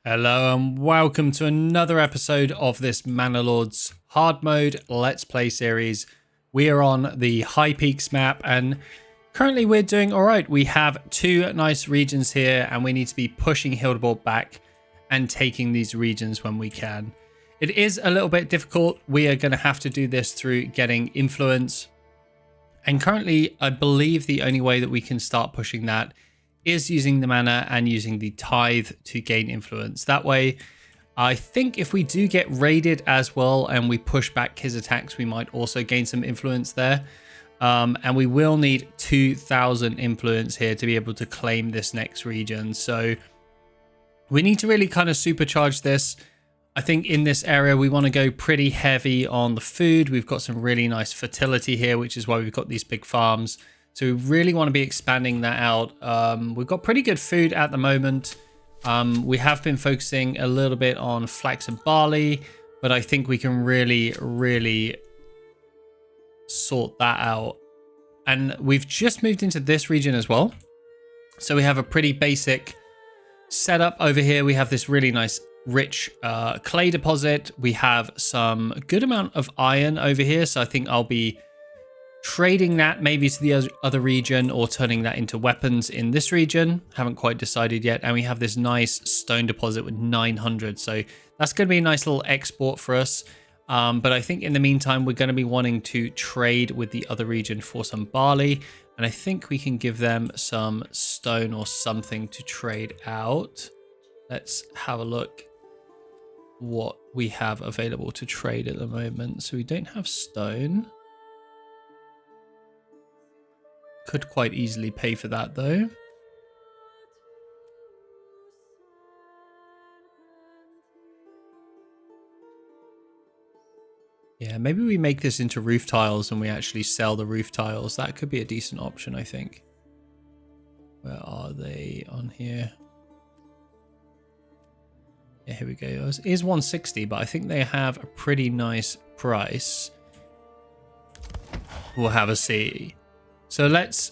Hello and welcome to another episode of this Manor Lords Hard Mode Let's Play series. We are on the High Peaks map and currently we're doing alright. We have two nice regions here and we need to be pushing Hildebald back and taking these regions when we can. It is a little bit difficult. We are going to have to do this through getting influence. And currently, I believe the only way that we can start pushing that is using the mana and using the tithe to gain influence. That way, I think if we do get raided as well and we push back his attacks, we might also gain some influence there. And we will need 2,000 influence here to be able to claim this next region. So we need to really kind of supercharge this. I think in this area, we want to go pretty heavy on the food. We've got some really nice fertility here, which is why we've got these big farms. So we really want to be expanding that out. We've got pretty good food at the moment. We have been focusing a little bit on flax and barley, but I think we can really sort that out. And we've just moved into this region as well. So we have a pretty basic setup over here. We have this really nice rich clay deposit. We have some good amount of iron over here. So I think I'll be trading that maybe to the other region or turning that into weapons in this region. Haven't quite decided yet. And we have this nice stone deposit with 900. So that's going to be a nice little export for us. But I think in the meantime, we're going to be wanting to trade with the other region for some barley. And I think we can give them some stone or something to trade out. Let's have a look what we have available to trade at the moment. So we don't have stone. Could quite easily pay for that though. Yeah, maybe we make this into roof tiles and we actually sell the roof tiles. That could be a decent option, I think. Where are they on here? Yeah, here we go. It is 160, but I think they have a pretty nice price. We'll have a see. So let's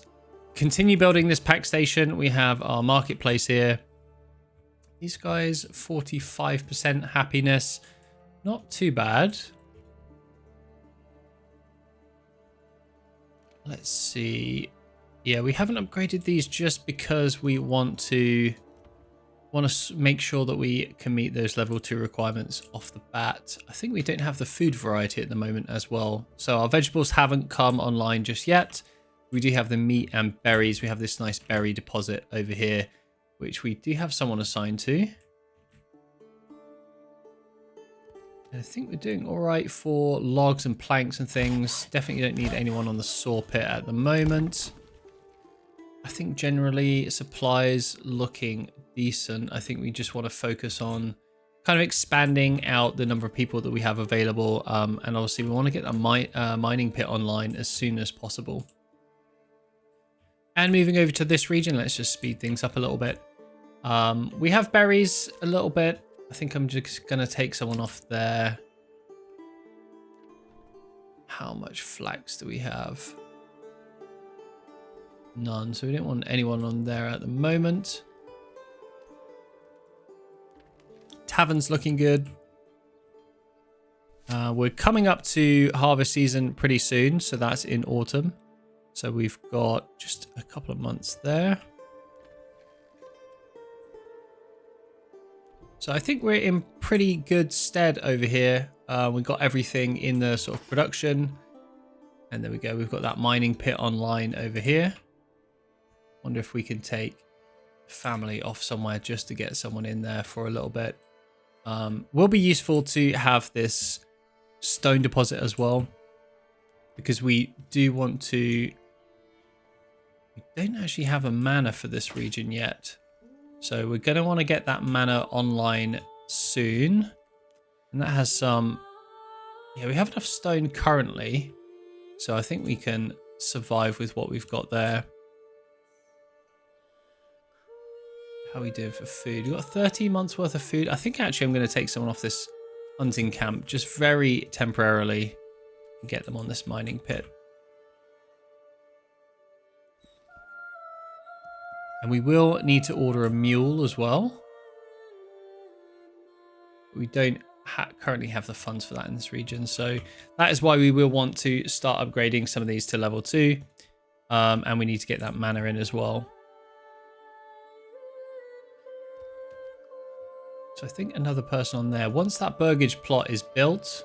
continue building this pack station. We have our marketplace here. These guys, 45% happiness. Not too bad. Let's see. Yeah, we haven't upgraded these just because we want to make sure that we can meet those level 2 requirements off the bat. I think we don't have the food variety at the moment as well. So our vegetables haven't come online just yet. We do have the meat and berries. We have this nice berry deposit over here, which we do have someone assigned to. And I think we're doing all right for logs and planks and things. Definitely don't need anyone on the saw pit at the moment. I think generally supplies looking decent. I think we just want to focus on kind of expanding out the number of people that we have available. And obviously we want to get a mining pit online as soon as possible. And moving over to this region, let's just speed things up a little bit. We have berries a little bit. I think I'm just going to take someone off there. How much flax do we have? None, so we don't want anyone on there at the moment. Tavern's looking good. We're coming up to harvest season pretty soon, so that's in autumn. So we've got just a couple of months there. So I think we're in pretty good stead over here. We've got everything in the sort of production. And there we go. We've got that mining pit online over here. Wonder if we can take family off somewhere just to get someone in there for a little bit. Will be useful to have this stone deposit as well, because we do want to. We don't actually have a mana for this region yet, so we're going to want to get that mana online soon. And that has some. Yeah, we have enough stone currently, so I think we can survive with what we've got there. How are we doing for food? We've got 13 months worth of food. I think actually I'm going to take someone off this hunting camp just very temporarily and get them on this mining pit. And we will need to order a mule as well. We don't currently have the funds for that in this region. So that is why we will want to start upgrading some of these to level 2. And we need to get that mana in as well. So I think another person on there. Once that burgage plot is built,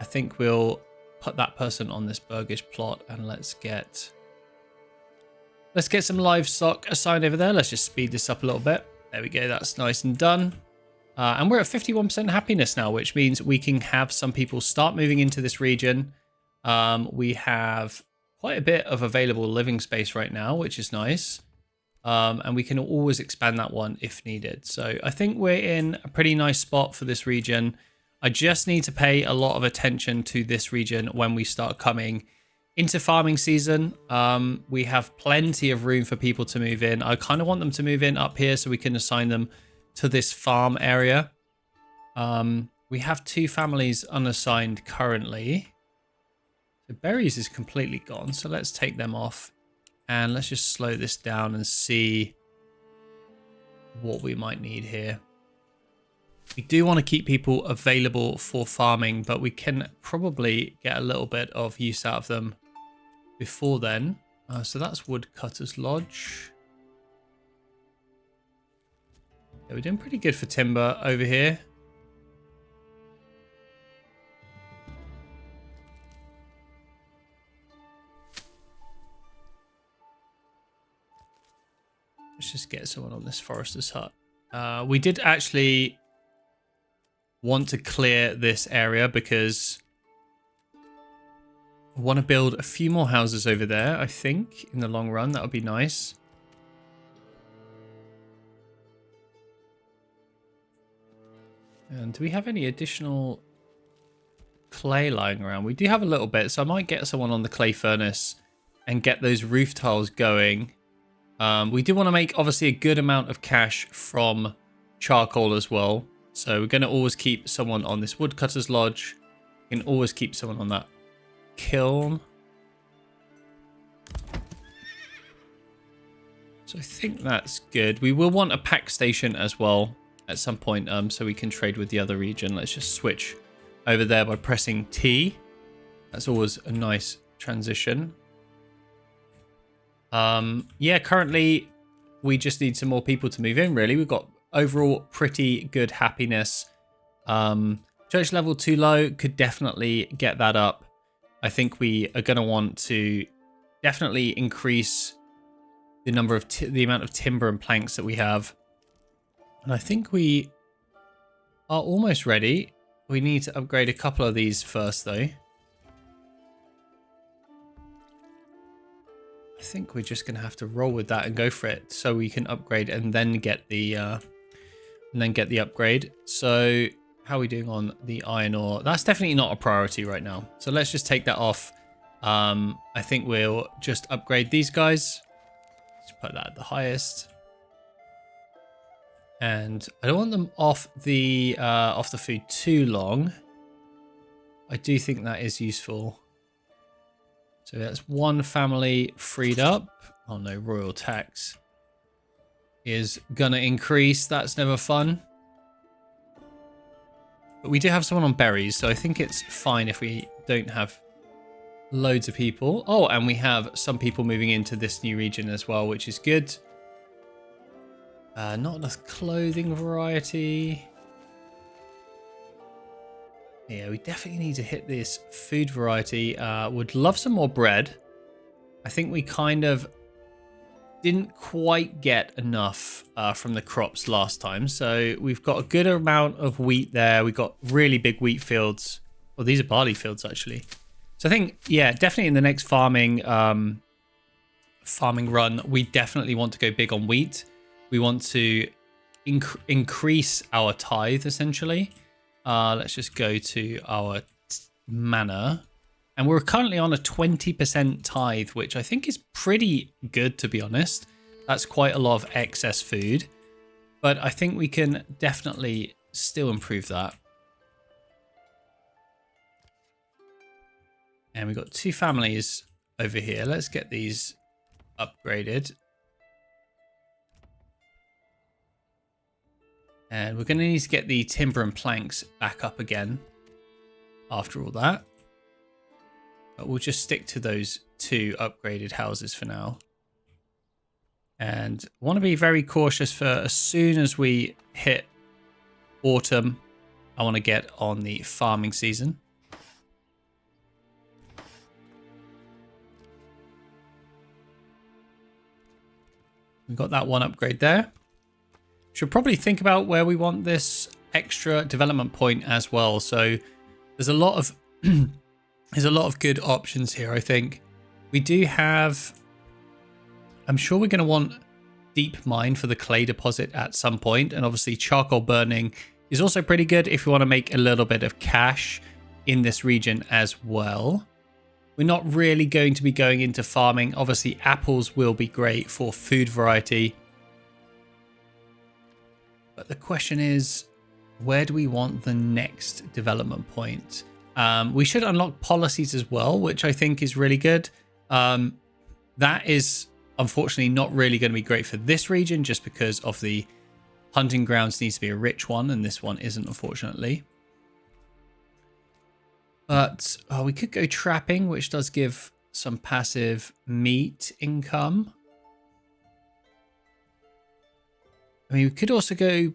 I think we'll put that person on this burgage plot, and let's get some livestock assigned over there. Let's just speed this up a little bit. There we go. That's nice and done. And we're at 51% happiness now, which means we can have some people start moving into this region. We have quite a bit of available living space right now, which is nice. And we can always expand that one if needed. So I think we're in a pretty nice spot for this region. I just need to pay a lot of attention to this region when we start coming into farming season. We have plenty of room for people to move in. I kind of want them to move in up here so we can assign them to this farm area. We have 2 families unassigned currently. So berries is completely gone, so let's take them off. And let's just slow this down and see what we might need here. We do want to keep people available for farming, but we can probably get a little bit of use out of them before then. So that's Woodcutter's Lodge. Yeah, we're doing pretty good for timber over here. Let's just get someone on this forester's hut. We did actually want to clear this area because I want to build a few more houses over there, I think, in the long run. That would be nice. And do we have any additional clay lying around? We do have a little bit, so I might get someone on the clay furnace and get those roof tiles going. We do want to make, obviously, a good amount of cash from charcoal as well. So we're going to always keep someone on this Woodcutter's Lodge. We can always keep someone on that kiln. So I think that's good. We will want a pack station as well at some point, so we can trade with the other region. Let's just switch over there by pressing T. That's always a nice transition. Yeah, currently we just need some more people to move in, really. We've got overall pretty good happiness. Church level too low, could definitely get that up. I think we are going to want to definitely increase the number of the amount of timber and planks that we have. And I think we are almost ready. We need to upgrade a couple of these first, though. I think we're just going to have to roll with that and go for it, so we can upgrade and then get the upgrade. So how are we doing on the iron ore? That's definitely not a priority right now. So let's just take that off. I think we'll just upgrade these guys. Let's put that at the highest. And I don't want them off the food too long. I do think that is useful. So that's one family freed up. Oh no, royal tax is gonna increase. That's never fun. But we do have someone on berries, so I think it's fine if we don't have loads of people. Oh, and we have some people moving into this new region as well, which is good. Not enough clothing variety. Yeah, we definitely need to hit this food variety. Would love some more bread. I think we kind of didn't quite get enough from the crops last time. So we've got a good amount of wheat there. We've got really big wheat fields. Well, these are barley fields, actually. So I think, yeah, definitely in the next farming run, we definitely want to go big on wheat. We want to increase our tithe, essentially. Let's just go to our manor. And we're currently on a 20% tithe, which I think is pretty good, to be honest. That's quite a lot of excess food. But I think we can definitely still improve that. And we've got 2 families over here. Let's get these upgraded. And we're going to need to get the timber and planks back up again after all that. But we'll just stick to those 2 upgraded houses for now. And want to be very cautious for as soon as we hit autumn, I want to get on the farming season. We've got that 1 upgrade there. Should probably think about where we want this extra development point as well. So there's a lot of good options here, I think. We do have, I'm sure we're going to want deep mine for the clay deposit at some point, and obviously charcoal burning is also pretty good if you want to make a little bit of cash in this region as well. We're not really going to be going into farming. Obviously apples will be great for food variety. But the question is, where do we want the next development point? We should unlock policies as well, which I think is really good. That is unfortunately not really going to be great for this region just because of the hunting grounds needs to be a rich one, and this one isn't, unfortunately. But we could go trapping, which does give some passive meat income. I mean, we could also go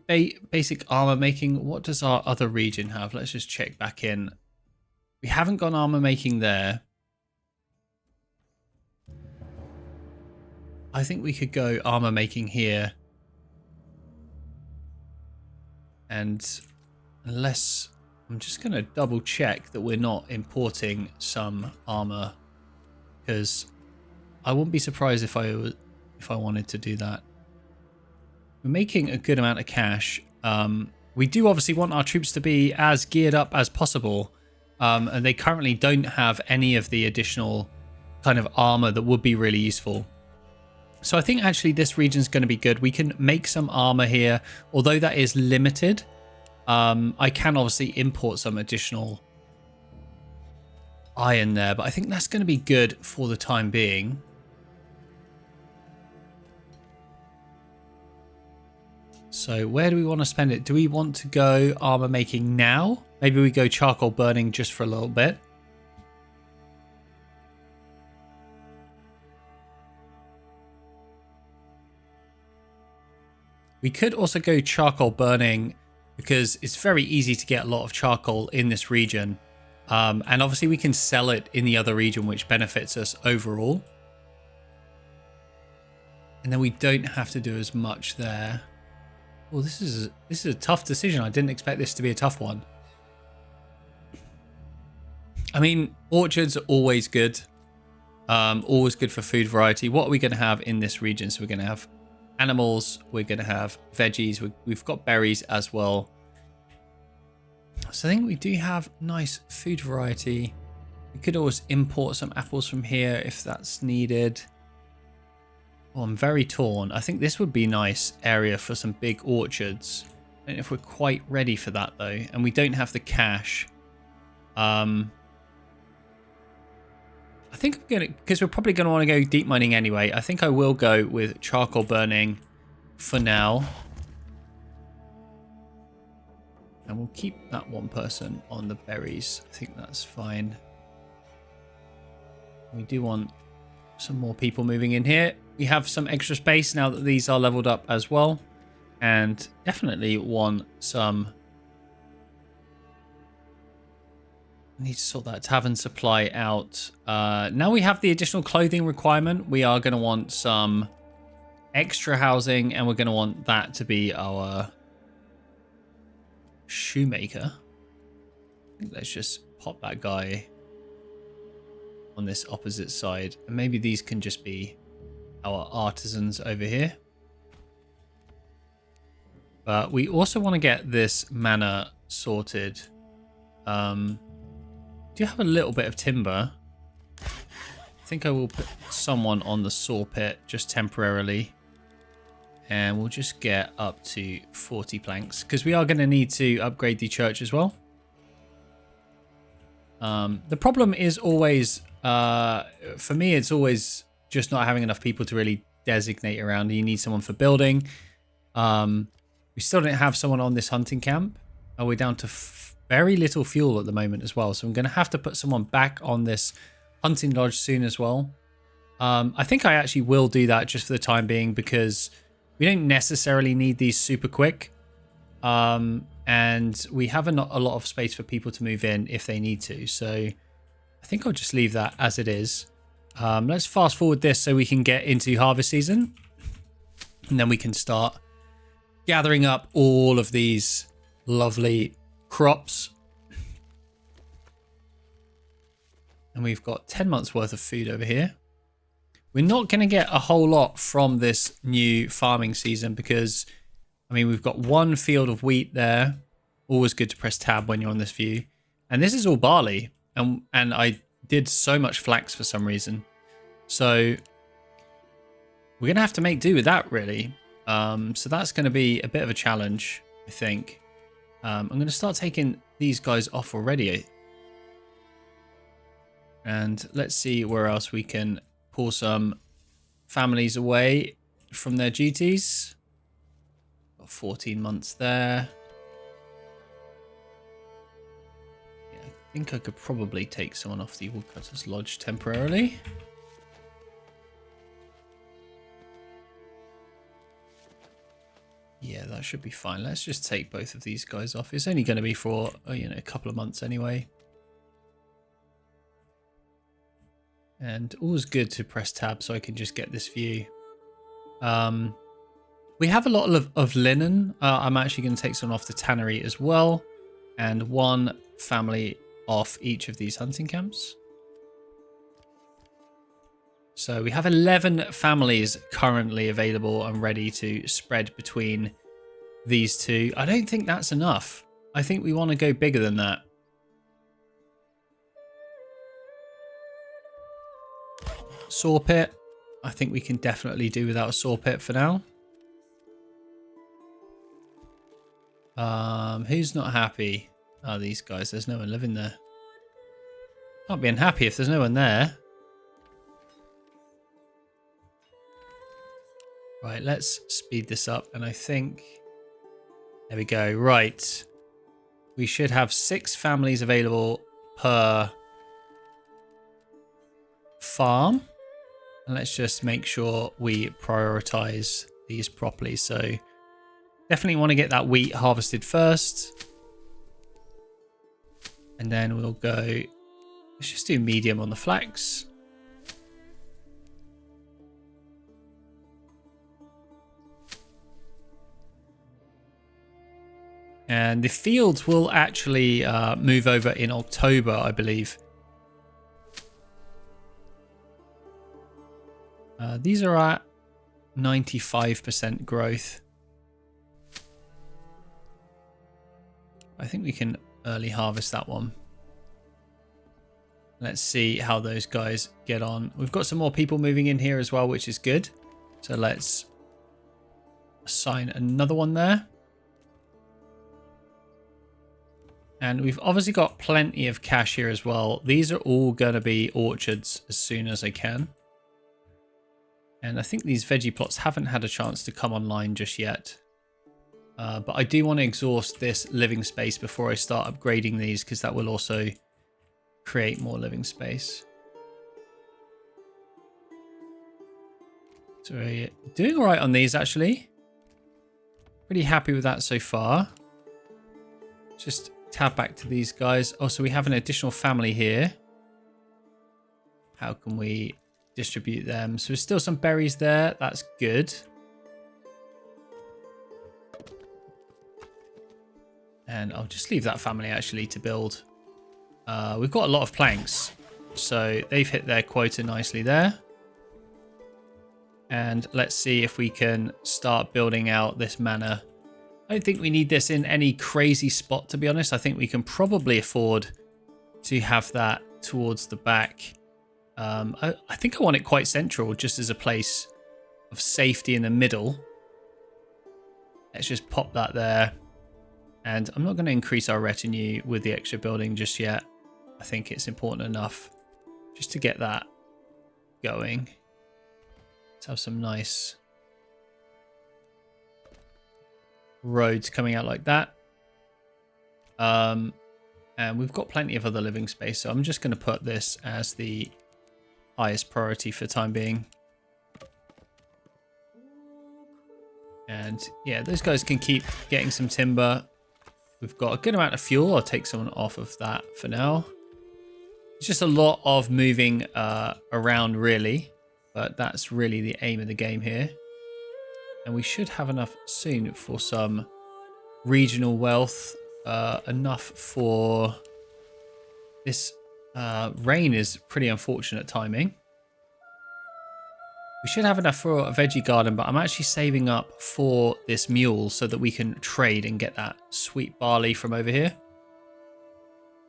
basic armor making. What does our other region have? Let's just check back in. We haven't gone armor making there. I think we could go armor making here. And unless, I'm just going to double check that we're not importing some armor, because I wouldn't be surprised if I wanted to do that. We're making a good amount of cash. We do obviously want our troops to be as geared up as possible. And they currently don't have any of the additional kind of armor that would be really useful. So I think actually this region is going to be good. We can make some armor here, although that is limited. I can obviously import some additional iron there, but I think that's going to be good for the time being. So where do we want to spend it? Do we want to go armor making now? Maybe we go charcoal burning just for a little bit. We could also go charcoal burning because it's very easy to get a lot of charcoal in this region. And obviously we can sell it in the other region, which benefits us overall. And then we don't have to do as much there. Well, this is a tough decision. I didn't expect this to be a tough one. I mean, orchards are always good. Always good for food variety. What are we going to have in this region? So we're going to have animals. We're going to have veggies. We've got berries as well. So I think we do have nice food variety. We could always import some apples from here if that's needed. Oh, I'm very torn. I think this would be a nice area for some big orchards. I don't know if we're quite ready for that though. And we don't have the cash. I think I'm going to, because we're probably going to want to go deep mining anyway. I think I will go with charcoal burning for now. And we'll keep that one person on the berries. I think that's fine. We do want some more people moving in here. We have some extra space now that these are leveled up as well. And definitely want some... I need to sort that tavern supply out. Now we have the additional clothing requirement. We are going to want some extra housing, and we're going to want that to be our shoemaker. I think let's just pop that guy on this opposite side. And maybe these can just be our artisans over here. But we also want to get this manor sorted. Do have a little bit of timber. I think I will put someone on the saw pit just temporarily. And we'll just get up to 40 planks, because we are going to need to upgrade the church as well. The problem is always, for me, it's always just not having enough people to really designate around. You need someone for building. We We still didn't have someone on this hunting camp. Oh, we're down to very little fuel at the moment as well. So I'm going to have to put someone back on this hunting lodge soon as well. I think I actually will do that just for the time being because we don't necessarily need these super quick. And we have a lot of space for people to move in if they need to. So I think I'll just leave that as it is. Let's fast forward this so we can get into harvest season. And then we can start gathering up all of these lovely crops. And we've got 10 months worth of food over here. We're not going to get a whole lot from this new farming season because, I mean, we've got one field of wheat there. Always good to press tab when you're on this view. And this is all barley. And I did so much flax for some reason. So we're going to have to make do with that, really. So that's going to be a bit of a challenge, I think. I'm going to start taking these guys off already. And let's see where else we can pull some families away from their duties. Got 14 months there. Yeah, I think I could probably take someone off the Woodcutter's Lodge temporarily. Yeah, that should be fine. Let's just take both of these guys off. It's only going to be for, a couple of months anyway. And always good to press tab so I can just get this view. We have a lot of linen. I'm actually going to take someone off the tannery as well. And one family off each of these hunting camps. So we have 11 families currently available and ready to spread between these two. I don't think that's enough. I think we want to go bigger than that. Saw pit. I think we can definitely do without a saw pit for now. Who's not happy? Oh, these guys. There's no one living there. Can't be unhappy if there's no one there. Right, let's speed this up. And I think... There we go. Right. We should have 6 families available per farm. And let's just make sure we prioritize these properly. So definitely want to get that wheat harvested first. And then we'll go... Let's just do medium on the flax. And the fields will actually move over in October, I believe. These are at 95% growth. I think we can early harvest that one. Let's see how those guys get on. We've got some more people moving in here as well, which is good. So let's assign another one there. And we've obviously got plenty of cash here as well. These are all going to be orchards as soon as I can. And I think these veggie plots haven't had a chance to come online just yet. But I do want to exhaust this living space before I start upgrading these, because that will also create more living space. So we're doing all right on these, actually. Pretty happy with that so far. Just tab back to these guys. Oh, so we have an additional family here. How can we distribute them? So there's still some berries there. That's good. And I'll just leave that family actually to build. We've got a lot of planks, so they've hit their quota nicely there. And let's see if we can start building out this manor. I don't think we need this in any crazy spot, to be honest. I think we can probably afford to have that towards the back. I think I want it quite central, just as a place of safety in the middle. Let's just pop that there. And I'm not going to increase our retinue with the extra building just yet. I think it's important enough just to get that going. Let's have some nice roads coming out like that. And we've got plenty of other living space, so I'm just going to put this as the highest priority for the time being. And yeah, those guys can keep getting some timber. We've got a good amount of fuel. I'll take someone off of that for now. It's just a lot of moving around, really, but that's really the aim of the game here. And we should have enough soon for some regional wealth. Enough for this. Rain is pretty unfortunate timing. We should have enough for a veggie garden, but I'm actually saving up for this mule so that we can trade and get that sweet barley from over here.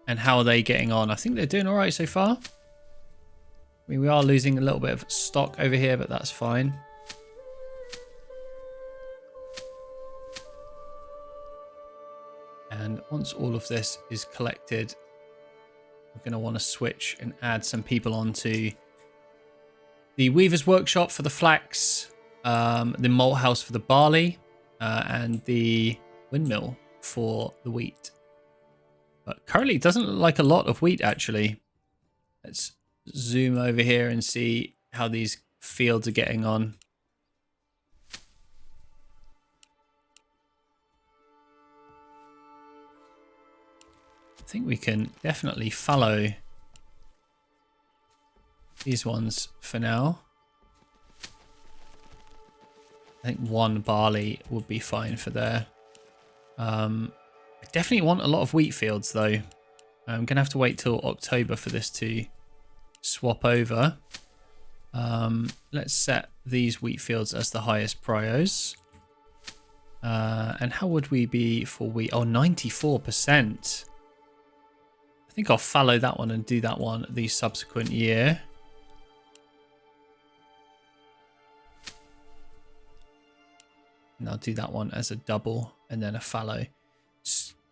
And how are they getting on? I think they're doing all right so far. I mean, we are losing a little bit of stock over here, but that's fine. And once all of this is collected, we're going to want to switch and add some people onto the Weaver's Workshop for the flax, the malt house for the barley, and the windmill for the wheat. But currently it doesn't look like a lot of wheat, actually. Let's zoom over here and see how these fields are getting on. I think we can definitely fallow these ones for now. I think one barley would be fine for there. I definitely want a lot of wheat fields though. I'm going to have to wait till October for this to swap over. Let's set these wheat fields as the highest prios. And how would we be for wheat? Oh, 94%. I think I'll fallow that one and do that one the subsequent year. And I'll do that one as a double and then a fallow.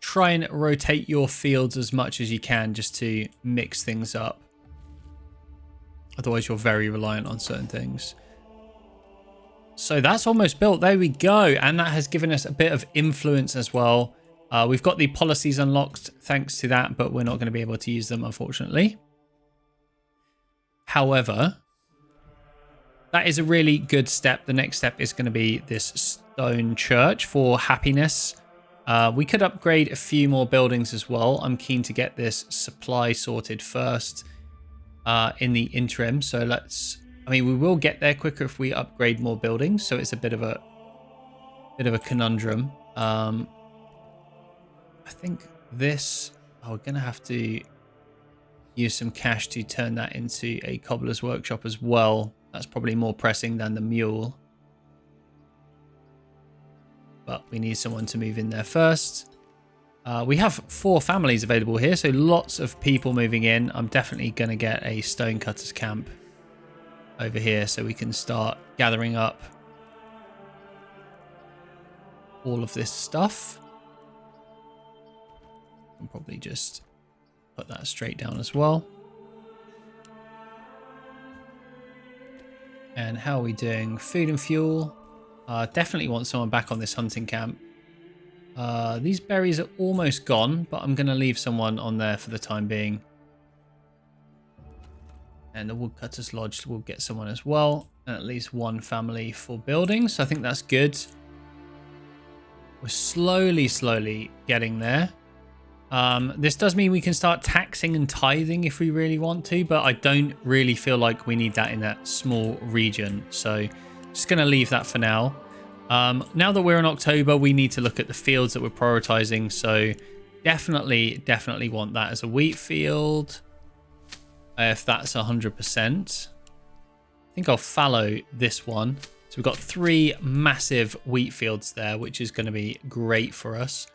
Try and rotate your fields as much as you can just to mix things up. Otherwise, you're very reliant on certain things. So that's almost built. There we go. And that has given us a bit of influence as well. We've got the policies unlocked thanks to that, but we're not going to be able to use them, unfortunately. However, that is a really good step. The next step is going to be this stone church for happiness. We could upgrade a few more buildings as well. I'm keen to get this supply sorted first in the interim. So let's, I mean, we will get there quicker if we upgrade more buildings. So it's a bit of a conundrum. I think this, we're going to have to use some cash to turn that into a cobbler's workshop as well. That's probably more pressing than the mule. But we need someone to move in there first. We have 4 families available here, so lots of people moving in. I'm definitely going to get a stonecutters camp over here so we can start gathering up all of this stuff. I'll probably just put that straight down as well. And how are we doing? Food and fuel. Definitely want someone back on this hunting camp. These berries are almost gone, but I'm going to leave someone on there for the time being. And the Woodcutters Lodge will get someone as well. And at least one family for building. So I think that's good. We're slowly getting there. This does mean we can start taxing and tithing if we really want to, but I don't really feel like we need that in that small region. So just going to leave that for now. Now that we're in October, we need to look at the fields that we're prioritizing. So definitely want that as a wheat field. If that's 100%. I think I'll fallow this one. So we've got 3 massive wheat fields there, which is going to be great for us.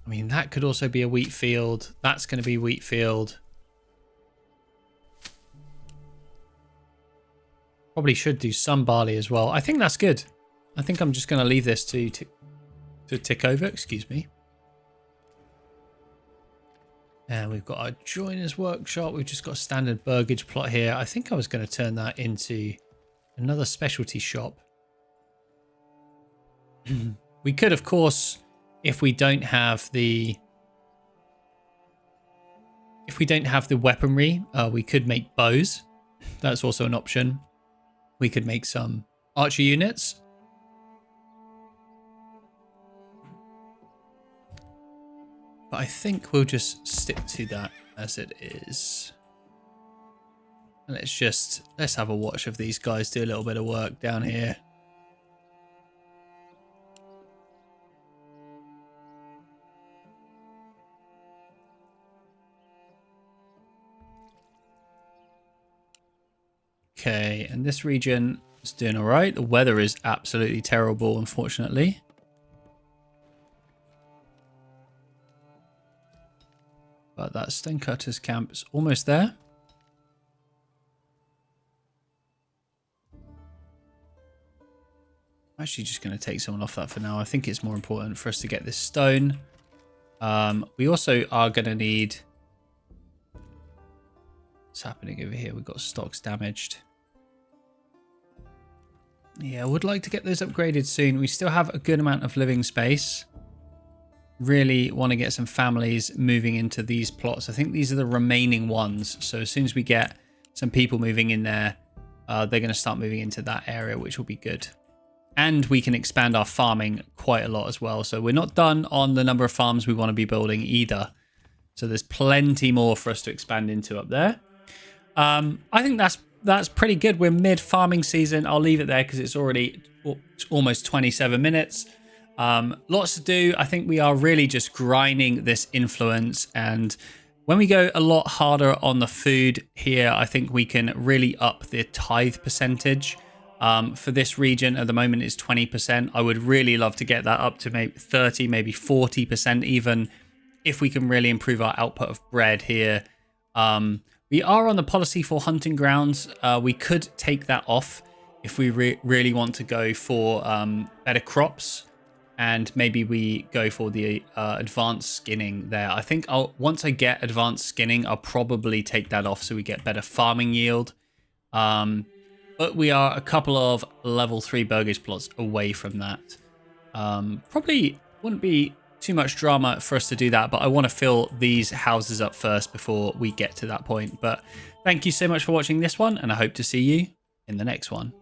I mean, that could also be a wheat field. That's going to be a wheat field. Probably should do some barley as well. I think that's good. I think I'm just going to leave this to tick over. Excuse me. And we've got our joiner's workshop. We've just got a standard burgage plot here. I think I was going to turn that into Another specialty shop. We could, of course, if we don't have the weaponry, we could make bows. That's also an option. We could make some archer units. But I think we'll just stick to that as it is. And let's have a watch of these guys do a little bit of work down here. Okay, and this region is doing all right. The weather is absolutely terrible, unfortunately. But that Stonecutter's camp is almost there. I'm actually just going to take someone off that for now. I think it's more important for us to get this stone. We also are going to need... What's happening over here? We've got stocks damaged. Yeah, I would like to get those upgraded soon. We still have a good amount of living space. Really want to get some families moving into these plots. I think these are the remaining ones. So as soon as we get some people moving in there, they're going to start moving into that area, which will be good. And we can expand our farming quite a lot as well. So we're not done on the number of farms we want to be building either. So there's plenty more for us to expand into up there. I think that's pretty good. We're mid farming season. I'll leave it there because it's already almost 27 minutes. Lots to do. I think we are really just grinding this influence, and when we go a lot harder on the food here, I think we can really up the tithe percentage. For this region at the moment is 20%. I would really love to get that up to maybe 30, maybe 40% even, if we can really improve our output of bread here. We are on the policy for hunting grounds. We could take that off if we really want to go for better crops, and maybe we go for the advanced skinning there. I think once I get advanced skinning, I'll probably take that off so we get better farming yield. But we are a couple of level 3 burgage plots away from that. Probably wouldn't be too much drama for us to do that, but I want to fill these houses up first before we get to that point. But thank you so much for watching this one, and I hope to see you in the next one.